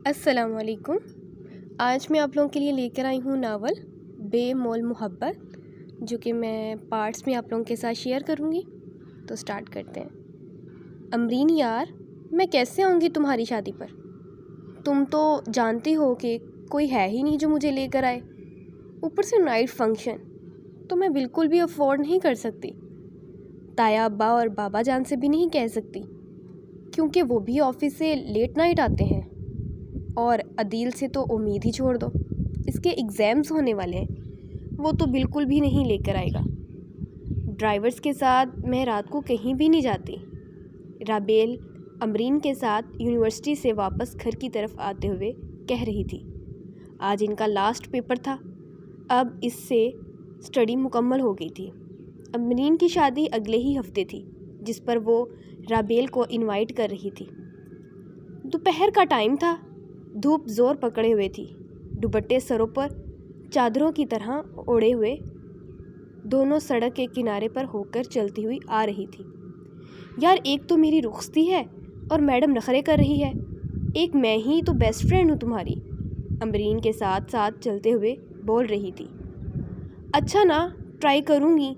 السلام علیکم۔ آج میں آپ لوگوں کے لیے لے کر آئی ہوں ناول بے مول محبت، جو کہ میں پارٹس میں آپ لوگوں کے ساتھ شیئر کروں گی۔ تو سٹارٹ کرتے ہیں۔ امرین یار، میں کیسے آؤں گی تمہاری شادی پر؟ تم تو جانتی ہو کہ کوئی ہے ہی نہیں جو مجھے لے کر آئے، اوپر سے نائٹ فنکشن تو میں بالکل بھی افورڈ نہیں کر سکتی۔ تایا ابا اور بابا جان سے بھی نہیں کہہ سکتی، کیونکہ وہ بھی آفس سے لیٹ نائٹ آتے ہیں، اور عدیل سے تو امید ہی چھوڑ دو، اس کے ایگزامز ہونے والے ہیں، وہ تو بالکل بھی نہیں لے کر آئے گا۔ ڈرائیورز کے ساتھ میں رات کو کہیں بھی نہیں جاتی۔ رابیل امرین کے ساتھ یونیورسٹی سے واپس گھر کی طرف آتے ہوئے کہہ رہی تھی، آج ان کا لاسٹ پیپر تھا، اب اس سے اسٹڈی مکمل ہو گئی تھی۔ امرین کی شادی اگلے ہی ہفتے تھی، جس پر وہ رابیل کو انوائٹ کر رہی تھی۔ دوپہر کا ٹائم تھا، دھوپ زور پکڑے ہوئے تھی، دوپٹے سروں پر چادروں کی طرح اوڑھے ہوئے دونوں سڑک کے کنارے پر ہو کر چلتی ہوئی آ رہی تھی۔ یار، ایک تو میری رخصتی ہے اور میڈم نخرے کر رہی ہے، ایک میں ہی تو بیسٹ فرینڈ ہوں تمہاری، امرین کے ساتھ ساتھ چلتے ہوئے بول رہی تھی۔ اچھا نا، ٹرائی کروں گی،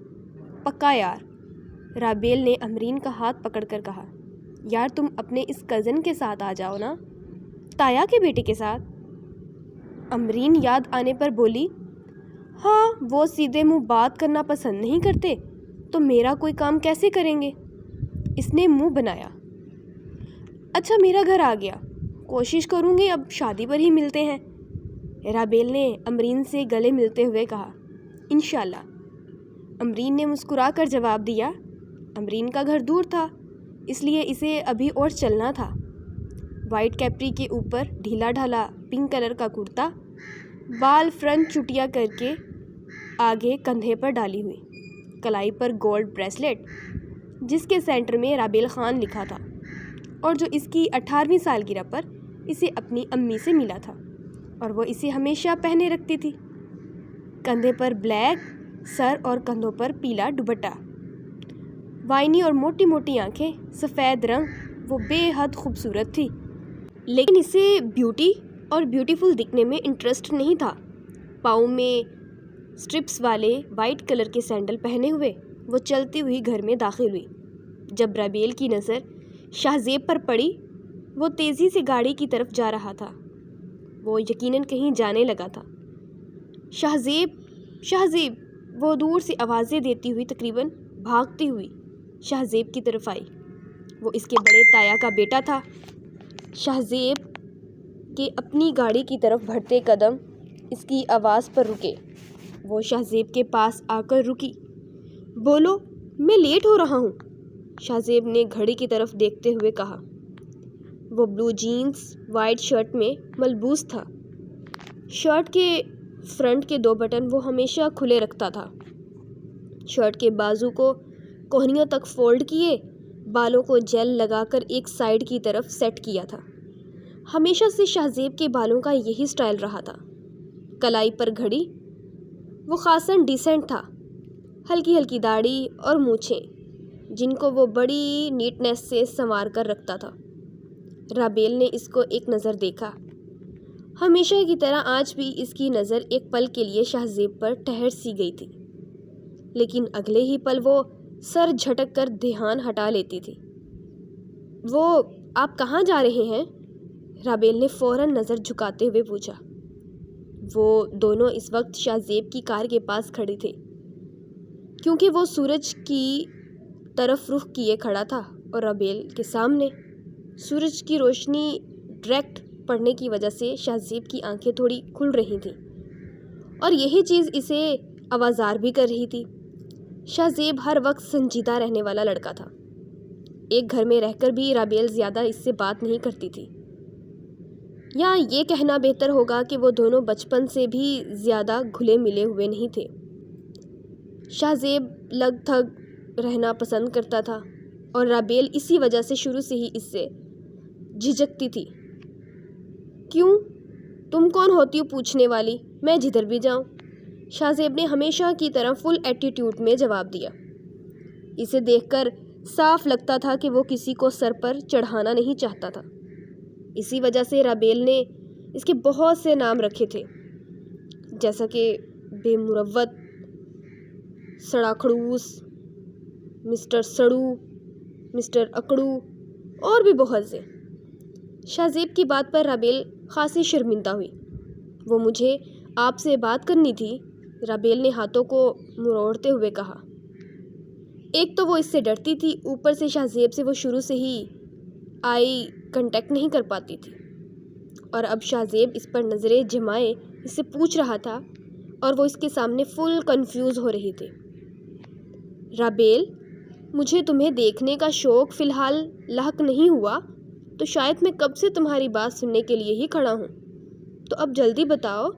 پکا یار، رابیل نے امرین کا ہاتھ پکڑ کر کہا۔ یار، تم اپنے اس کزن کے ساتھ آ جاؤ نا، تایا کے بیٹے کے ساتھ۔ امرین یاد آنے پر بولی، ہاں وہ سیدھے منہ بات کرنا پسند نہیں کرتے، تو میرا کوئی کام کیسے کریں گے؟ اس نے منہ بنایا۔ اچھا، میرا گھر آ گیا، کوشش کروں گی اب شادی پر ہی ملتے ہیں، رابیل نے امرین سے گلے ملتے ہوئے کہا۔ انشاءاللہ، امرین نے مسکرا کر جواب دیا۔ امرین کا گھر دور تھا، اس لیے اسے ابھی اور چلنا تھا۔ وائٹ کیپری کے اوپر ڈھیلا ڈھالا پنک کلر کا کرتا، بال فرنٹ چٹیا کر کے آگے کندھے پر ڈالی ہوئی، کلائی پر گولڈ بریسلیٹ جس کے سینٹر میں رابیل خان لکھا تھا، اور جو اس کی 18ویں سالگرہ پر اسے اپنی امی سے ملا تھا، اور وہ اسے ہمیشہ پہنے رکھتی تھی۔ کندھے پر بلیک، سر اور کندھوں پر پیلا دوپٹہ، وائنی اور موٹی موٹی آنکھیں، سفید رنگ، وہ بے حد خوبصورت تھی، لیکن اسے بیوٹی اور بیوٹیفل دکھنے میں انٹرسٹ نہیں تھا۔ پاؤں میں اسٹرپس والے وائٹ کلر کے سینڈل پہنے ہوئے وہ چلتی ہوئی گھر میں داخل ہوئی۔ جب رابیل کی نظر شہزیب پر پڑی، وہ تیزی سے گاڑی کی طرف جا رہا تھا، وہ یقیناً کہیں جانے لگا تھا۔ شہزیب، شہزیب، وہ دور سے آوازیں دیتی ہوئی تقریباً بھاگتی ہوئی شہزیب کی طرف آئی۔ وہ اس کے بڑے تایا کا بیٹا تھا۔ شہزیب کے اپنی گاڑی کی طرف بڑھتے قدم اس کی آواز پر رکے۔ وہ شہزیب کے پاس آ کر رکی۔ بولو، میں لیٹ ہو رہا ہوں، شہزیب نے گھڑی کی طرف دیکھتے ہوئے کہا۔ وہ بلو جینز وائٹ شرٹ میں ملبوس تھا۔ شرٹ کے فرنٹ کے 2 بٹن وہ ہمیشہ کھلے رکھتا تھا۔ شرٹ کے بازو کو کوہنیوں تک فولڈ کیے، بالوں کو جیل لگا کر ایک سائیڈ کی طرف سیٹ کیا تھا۔ ہمیشہ سے شہزیب کے بالوں کا یہی سٹائل رہا تھا۔ کلائی پر گھڑی، وہ خاصاً ڈیسنٹ تھا۔ ہلکی ہلکی داڑھی اور مونچھیں، جن کو وہ بڑی نیٹنیس سے سنوار کر رکھتا تھا۔ رابیل نے اس کو ایک نظر دیکھا۔ ہمیشہ کی طرح آج بھی اس کی نظر ایک پل کے لیے شہزیب پر ٹھہر سی گئی تھی، لیکن اگلے ہی پل وہ سر جھٹک کر دھیان ہٹا لیتی تھی۔ وہ آپ کہاں جا رہے ہیں؟ رابیل نے فوراً نظر جھکاتے ہوئے پوچھا۔ وہ دونوں اس وقت شہزیب کی کار کے پاس کھڑے تھے، کیونکہ وہ سورج کی طرف رخ کیے کھڑا تھا، اور رابیل کے سامنے سورج کی روشنی ڈائریکٹ پڑنے کی وجہ سے شہزیب کی آنکھیں تھوڑی کھل رہی تھیں، اور یہی چیز اسے آوازار بھی کر رہی تھی۔ شہزیب ہر وقت سنجیدہ رہنے والا لڑکا تھا۔ ایک گھر میں رہ کر بھی رابیل زیادہ اس سے بات نہیں کرتی تھی، یا یہ کہنا بہتر ہوگا کہ وہ دونوں بچپن سے بھی زیادہ گھلے ملے ہوئے نہیں تھے۔ شہزیب لگ تھگ رہنا پسند کرتا تھا، اور رابیل اسی وجہ سے شروع سے ہی اس سے جھجکتی تھی۔ کیوں؟ تم کون ہوتی ہو پوچھنے والی، میں جدھر بھی جاؤں، شہزیب نے ہمیشہ کی طرح فل ایٹیٹیوڈ میں جواب دیا۔ اسے دیکھ کر صاف لگتا تھا کہ وہ کسی کو سر پر چڑھانا نہیں چاہتا تھا۔ اسی وجہ سے رابیل نے اس کے بہت سے نام رکھے تھے، جیسا کہ بے مروت، سڑا کھڑوس، مسٹر سڑو، مسٹر اکڑو اور بھی بہت سے۔ شاہ زیب کی بات پر رابیل خاصی شرمندہ ہوئی۔ وہ مجھے آپ سے بات کرنی تھی، رابیل نے ہاتھوں کو مروڑتے ہوئے کہا۔ ایک تو وہ اس سے ڈرتی تھی، اوپر سے شاہ زیب سے وہ شروع سے ہی آئی کنٹیکٹ نہیں کر پاتی تھی، اور اب شاہ زیب اس پر نظریں جمائے اس سے پوچھ رہا تھا اور وہ اس کے سامنے فل کنفیوز ہو رہی تھی۔ رابیل، مجھے تمہیں دیکھنے کا شوق فی الحال لاحق نہیں ہوا، تو شاید میں کب سے تمہاری بات سننے کے لیے ہی کھڑا ہوں، تو اب جلدی بتاؤ،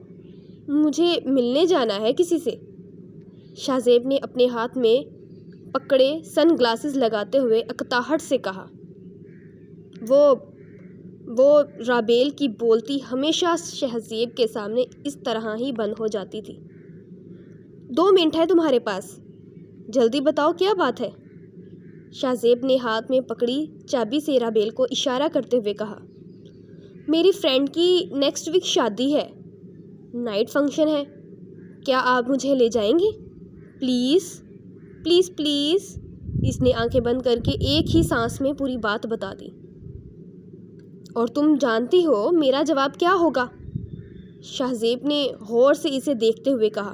مجھے ملنے جانا ہے کسی سے۔ شاہ زیب نے اپنے ہاتھ میں پکڑے سن گلاسز لگاتے ہوئے اکتاہٹ سے کہا۔ وہ رابیل کی بولتی ہمیشہ شاہ زیب کے سامنے اس طرح ہی بند ہو جاتی تھی۔ 2 منٹ ہے تمہارے پاس، جلدی بتاؤ کیا بات ہے؟ شاہ زیب نے ہاتھ میں پکڑی چابی سے رابیل کو اشارہ کرتے ہوئے کہا۔ میری فرینڈ کی نیکسٹ ویک شادی ہے، نائٹ فنکشن ہے، کیا آپ مجھے لے جائیں گی؟ Please please please. اس نے آنکھیں بند کر کے ایک ہی سانس میں پوری بات بتا دی۔ اور تم جانتی ہو میرا جواب کیا ہوگا؟ شاہ زیب نے غور سے اسے دیکھتے ہوئے کہا،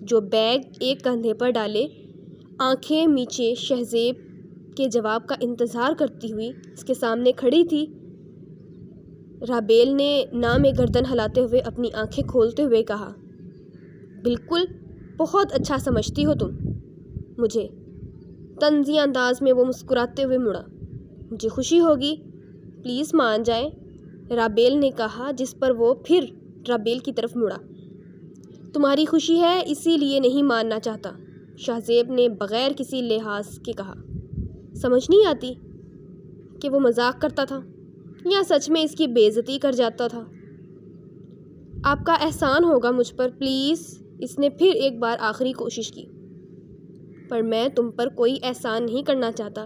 جو بیگ ایک کندھے پر ڈالے آنکھیں میچے شاہ زیب کے جواب کا انتظار کرتی ہوئی اس کے سامنے کھڑی تھی۔ رابیل نے ناں میں گردن ہلاتے ہوئے اپنی آنکھیں کھولتے ہوئے کہا، بالکل، بہت اچھا سمجھتی ہو تم مجھے۔ طنزی انداز میں وہ مسکراتے ہوئے مڑا۔ مجھے خوشی ہوگی، پلیز مان جائیں، رابیل نے کہا، جس پر وہ پھر رابیل کی طرف مڑا۔ تمہاری خوشی ہے اسی لیے نہیں ماننا چاہتا، شاہ زیب نے بغیر کسی لحاظ کے کہا۔ سمجھ نہیں آتی کہ وہ مذاق کرتا تھا یا سچ میں اس کی بے عزتی کر جاتا تھا۔ آپ کا احسان ہوگا مجھ پر، پلیز، اس نے پھر ایک بار آخری کوشش کی۔ پر میں تم پر کوئی احسان نہیں کرنا چاہتا،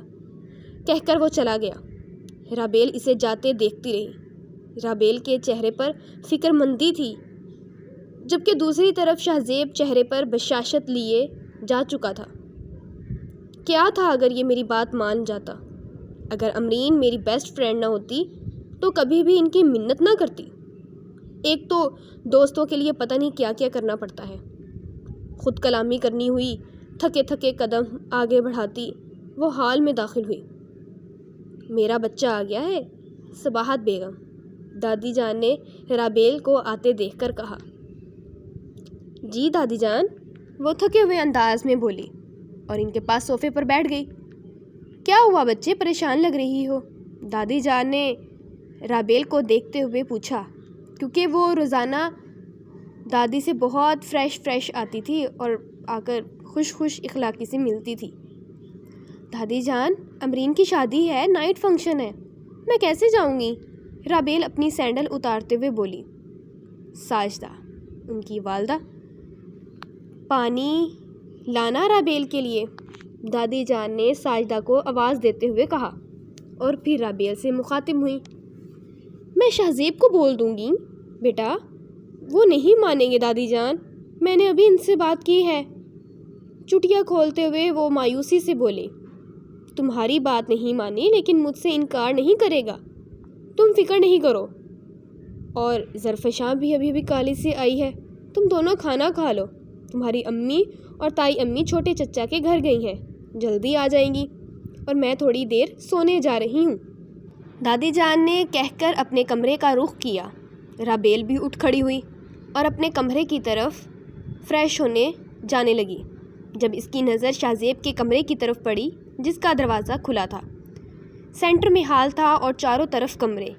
کہہ کر وہ چلا گیا۔ رابیل اسے جاتے دیکھتی رہی۔ رابیل کے چہرے پر فکر مندی تھی، جبکہ دوسری طرف شاہ زیب چہرے پر بشاشت لیے جا چکا تھا۔ کیا تھا اگر یہ میری بات مان جاتا؟ اگر امرین میری بیسٹ فرینڈ نہ ہوتی تو کبھی بھی ان کی منت نہ کرتی۔ ایک تو دوستوں کے لیے پتہ نہیں کیا کیا کرنا پڑتا ہے۔ خود کلامی کرنی ہوئی، تھکے تھکے قدم آگے بڑھاتی وہ ہال میں داخل ہوئی۔ میرا بچہ آ گیا ہے، صباحت بیگم، دادی جان نے رابیل کو آتے دیکھ کر کہا۔ جی دادی جان، وہ تھکے ہوئے انداز میں بولی اور ان کے پاس صوفے پر بیٹھ گئی۔ کیا ہوا بچے، پریشان لگ رہی ہو؟ دادی جان نے رابیل کو دیکھتے ہوئے پوچھا، کیونکہ وہ روزانہ دادی سے بہت فریش آتی تھی اور آ کر خوش اخلاقی سے ملتی تھی۔ دادی جان، امرین کی شادی ہے، نائٹ فنکشن ہے، میں کیسے جاؤں گی؟ رابیل اپنی سینڈل اتارتے ہوئے بولی۔ ساجدہ، ان کی والدہ، پانی لانا رابیل کے لیے، دادی جان نے ساجدہ کو آواز دیتے ہوئے کہا، اور پھر رابیل سے مخاطب ہوئی۔ میں شاہ زیب کو بول دوں گی بیٹا، وہ نہیں مانیں گے دادی جان، میں نے ابھی ان سے بات کی ہے۔ چٹیا کھولتے ہوئے وہ مایوسی سے بولے، تمہاری بات نہیں مانی لیکن مجھ سے انکار نہیں کرے گا، تم فکر نہیں کرو۔ اور ظرفشاں بھی ابھی کالج سے آئی ہے، تم دونوں کھانا کھا لو، تمہاری امی اور تائی امی چھوٹے چچا کے گھر گئی ہیں، جلدی آ جائیں گی، اور میں تھوڑی دیر سونے جا رہی ہوں۔ دادی جان نے کہہ کر اپنے کمرے کا رخ کیا۔ رابیل بھی اٹھ کھڑی ہوئی اور اپنے کمرے کی طرف فریش ہونے جانے لگی، جب اس کی نظر شاہ زیب کے کمرے کی طرف پڑی جس کا دروازہ کھلا تھا۔ سینٹر میں ہال تھا اور چاروں طرف کمرے۔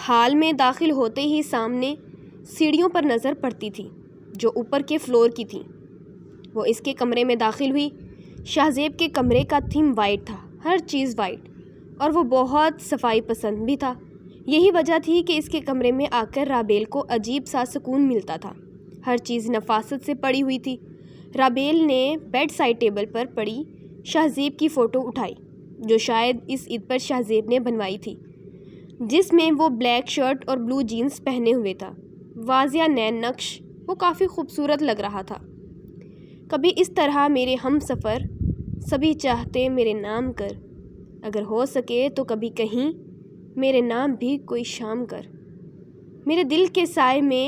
ہال میں داخل ہوتے ہی سامنے سیڑھیوں پر نظر پڑتی تھی جو اوپر کے فلور کی تھیں۔ وہ اس کے کمرے میں داخل ہوئی۔ شاہ زیب کے کمرے کا تھیم وائٹ تھا، ہر چیز وائٹ، اور وہ بہت صفائی پسند بھی تھا۔ یہی وجہ تھی کہ اس کے کمرے میں آ کر رابیل کو عجیب سا سکون ملتا تھا۔ ہر چیز نفاست سے پڑی ہوئی تھی۔ رابیل نے بیڈ سائڈ ٹیبل پر پڑی شاہ زیب کی فوٹو اٹھائی، جو شاید اس عید پر شاہ زیب نے بنوائی تھی۔ جس میں وہ بلیک شرٹ اور بلو جینز پہنے ہوئے تھا۔ واضح نین نقش، وہ کافی خوبصورت لگ رہا تھا۔ کبھی اس طرح میرے ہم سفر، سبھی چاہتے میرے نام کر، اگر ہو سکے تو کبھی کہیں میرے نام بھی کوئی شام کر۔ میرے دل کے سائے میں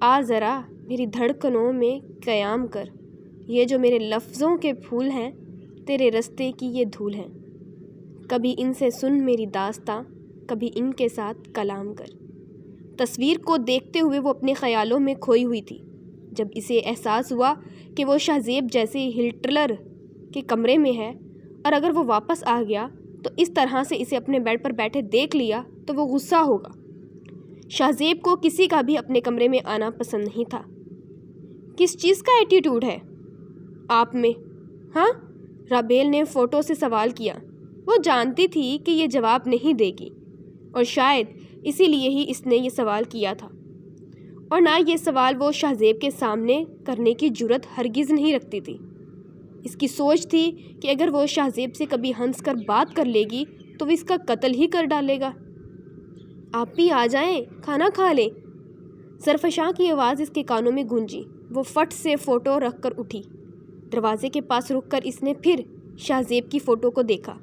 آ ذرا، میری دھڑکنوں میں قیام کر، یہ جو میرے لفظوں کے پھول ہیں، تیرے رستے کی یہ دھول ہیں، کبھی ان سے سن میری داستاں، کبھی ان کے ساتھ کلام کر۔ تصویر کو دیکھتے ہوئے وہ اپنے خیالوں میں کھوئی ہوئی تھی۔ جب اسے احساس ہوا کہ وہ شاہ زیب جیسے ہٹلر کے کمرے میں ہے، اور اگر وہ واپس آ گیا تو اس طرح سے اسے اپنے بیڈ پر بیٹھے دیکھ لیا تو وہ غصہ ہوگا۔ شاہ زیب کو کسی کا بھی اپنے کمرے میں آنا پسند نہیں تھا۔ کس چیز کا ایٹیٹیوڈ ہے آپ میں؟ ہاں؟ رابیل نے فوٹو سے سوال کیا۔ وہ جانتی تھی کہ یہ جواب نہیں دے گی، اور شاید اسی لیے ہی اس نے یہ سوال کیا تھا، اور نہ یہ سوال وہ شاہ زیب کے سامنے کرنے کی جرأت ہرگز نہیں رکھتی تھی۔ اس کی سوچ تھی کہ اگر وہ شاہ زیب سے کبھی ہنس کر بات کر لے گی تو وہ اس کا قتل ہی کر ڈالے گا۔ آپ بھی آ جائیں، کھانا کھا لیں۔ زرفشاں کی آواز اس کے کانوں میں گونجی۔ وہ فٹ سے فوٹو رکھ کر اٹھی۔ دروازے کے پاس رک کر اس نے پھر شاہ زیب کی فوٹو کو دیکھا۔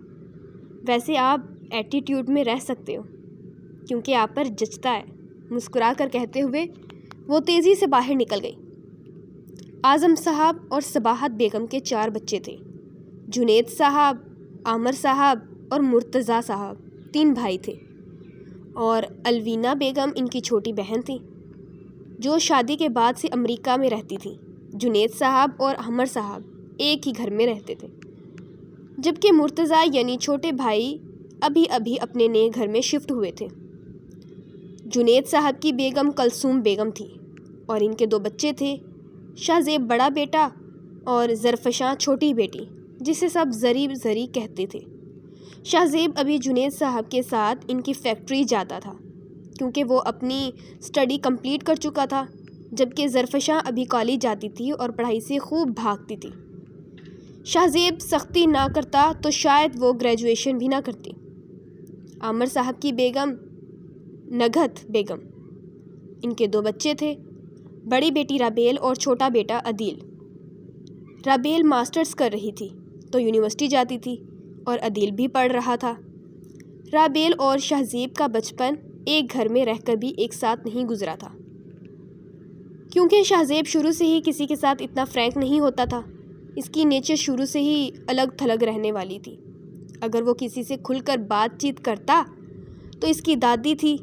ویسے آپ ایٹیٹیوڈ میں رہ سکتے ہو کیونکہ آپ پر جچتا ہے، مسکرا کر کہتے ہوئے وہ تیزی سے باہر نکل گئی۔ اعظم صاحب اور صباحت بیگم کے 4 بچے تھے۔ جنید صاحب، عامر صاحب اور مرتضیٰ صاحب 3 بھائی تھے، اور الوینہ بیگم ان کی چھوٹی بہن تھی جو شادی کے بعد سے امریکہ میں رہتی تھی۔ جنید صاحب اور عامر صاحب ایک ہی گھر میں رہتے تھے، جبکہ مرتضیٰ یعنی چھوٹے بھائی ابھی اپنے نئے گھر میں شفٹ ہوئے تھے۔ جنید صاحب کی بیگم کلثوم بیگم تھی، اور ان کے 2 بچے تھے، شاہ زیب بڑا بیٹا اور زرفشاں چھوٹی بیٹی، جسے سب زری کہتے تھے۔ شاہ زیب ابھی جنید صاحب کے ساتھ ان کی فیکٹری جاتا تھا کیونکہ وہ اپنی اسٹڈی کمپلیٹ کر چکا تھا، جبکہ زرفشاں ابھی کالج جاتی تھی اور پڑھائی سے خوب بھاگتی تھی۔ شاہ زیب سختی نہ کرتا تو شاید وہ گریجویشن بھی نہ کرتی۔ عامر صاحب کی بیگم نگہت بیگم، ان کے 2 بچے تھے، بڑی بیٹی رابیل اور چھوٹا بیٹا عدیل۔ رابیل ماسٹرز کر رہی تھی تو یونیورسٹی جاتی تھی، اور عدیل بھی پڑھ رہا تھا۔ رابیل اور شاہ زیب کا بچپن ایک گھر میں رہ کر بھی ایک ساتھ نہیں گزرا تھا، کیونکہ شاہ زیب شروع سے ہی کسی کے ساتھ اتنا فرینک نہیں ہوتا تھا۔ اس کی نیچر شروع سے ہی الگ تھلگ رہنے والی تھی۔ اگر وہ کسی سے کھل کر بات چیت کرتا تو اس کی دادی تھی،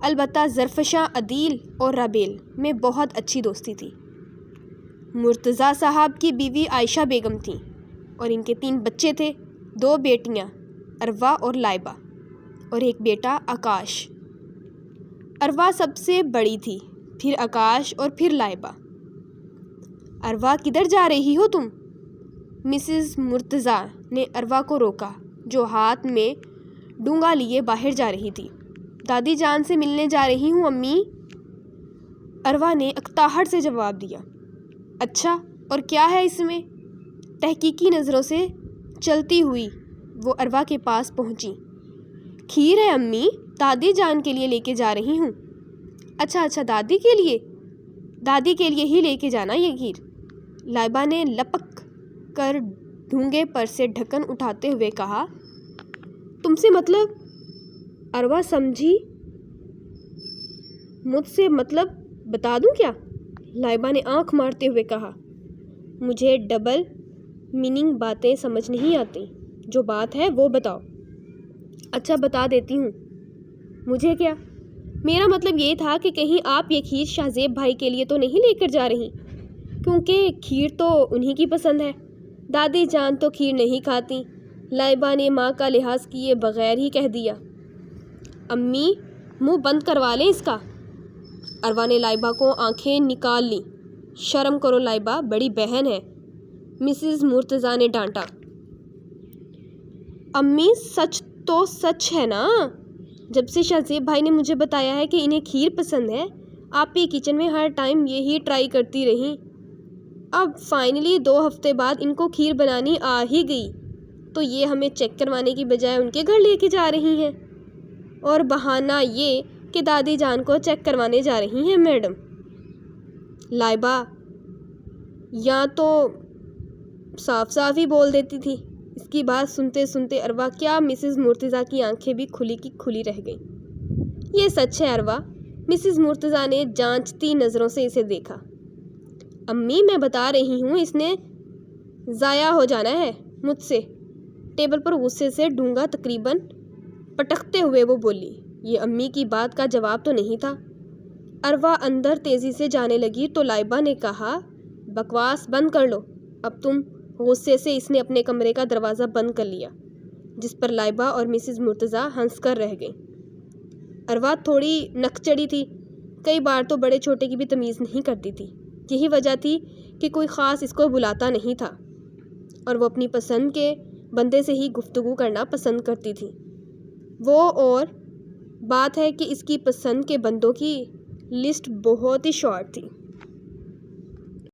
البتہ زرفشاں، عدیل اور رابیل میں بہت اچھی دوستی تھی۔ مرتضیٰ صاحب کی بیوی عائشہ بیگم تھیں، اور ان کے 3 بچے تھے، 2 بیٹیاں اروا اور لائبہ، اور ایک بیٹا آکاش۔ اروا سب سے بڑی تھی، پھر آکاش اور پھر لائبہ۔ اروا کدھر جا رہی ہو تم؟ مسز مرتضیٰ نے اروا کو روکا، جو ہاتھ میں ڈونگا لیے باہر جا رہی تھی۔ دادی جان سے ملنے جا رہی ہوں امی، اروا نے اکتاہٹ سے جواب دیا۔ اچھا، اور کیا ہے اس میں؟ تحقیقی نظروں سے چلتی ہوئی وہ اروا کے پاس پہنچی۔ کھیر ہے امی، دادی جان کے لیے لے کے جا رہی ہوں۔ اچھا، دادی کے لیے ہی لے کے جانا یہ کھیر، لائبہ نے لپک کر ڈھونگے پر سے ڈھکن اٹھاتے ہوئے کہا۔ تم سے مطلب؟ اروا سمجھی۔ مجھ سے مطلب بتا دوں کیا؟ لائبہ نے آنکھ مارتے ہوئے کہا۔ مجھے ڈبل میننگ باتیں سمجھ نہیں آتی، جو بات ہے وہ بتاؤ۔ اچھا، بتا دیتی ہوں۔ مجھے کیا؟ میرا مطلب یہ تھا کہ کہیں آپ یہ کھیر شاہ زیب بھائی کے لیے تو نہیں لے کر جا رہی، کیونکہ کھیر تو انہی کی پسند ہے۔ دادی جان تو کھیر نہیں کھاتی، لائبہ نے ماں کا لحاظ کیے بغیر ہی کہہ دیا۔ امی، منہ بند کروا لیں اس کا۔ اروا نے لائبہ کو آنکھیں نکال لیں۔ شرم کرو لائبہ، بڑی بہن ہے، مسز مرتضیٰ نے ڈانٹا۔ امی، سچ تو سچ ہے نا؟ جب سے شاہ زیب بھائی نے مجھے بتایا ہے کہ انہیں کھیر پسند ہے، آپ بھی کچن میں ہر ٹائم یہی ٹرائی کرتی رہیں۔ اب فائنلی 2 ہفتے بعد ان کو کھیر بنانی آ ہی گئی، تو یہ ہمیں چیک کروانے کی بجائے ان کے گھر لے کے جا رہی ہیں۔ اور بہانہ یہ کہ دادی جان کو چیک کروانے جا رہی ہیں میڈم۔ لائبہ یا تو صاف صاف ہی بول دیتی تھی۔ اس کی بات سنتے سنتے اروا کیا مسز مرتضیٰ کی آنکھیں بھی کھلی کی کھلی رہ گئیں۔ یہ سچ ہے اروا، مسز مرتضیٰ نے جانچتی نظروں سے اسے دیکھا۔ امی میں بتا رہی ہوں اس نے ضائع ہو جانا ہے مجھ سے۔ ٹیبل پر غصے سے ڈونگا تقریباً پٹکتے ہوئے وہ بولی۔ یہ امی کی بات کا جواب تو نہیں تھا۔ اروا اندر تیزی سے جانے لگی تو لائبہ نے کہا بکواس بند کر لو اب تم۔ غصے سے اس نے اپنے کمرے کا دروازہ بند کر لیا، جس پر لائبہ اور مسز مرتضیٰ ہنس کر رہ گئیں۔ اروا تھوڑی نک چڑھی تھی، کئی بار تو بڑے چھوٹے کی بھی تمیز نہیں کرتی تھی۔ یہی وجہ تھی کہ کوئی خاص اس کو بلاتا نہیں تھا اور وہ اپنی پسند کے بندے سے ہی گفتگو کرنا پسند کرتی تھی۔ وہ اور بات ہے کہ اس کی پسند کے بندوں کی لسٹ بہت ہی شارٹ تھی۔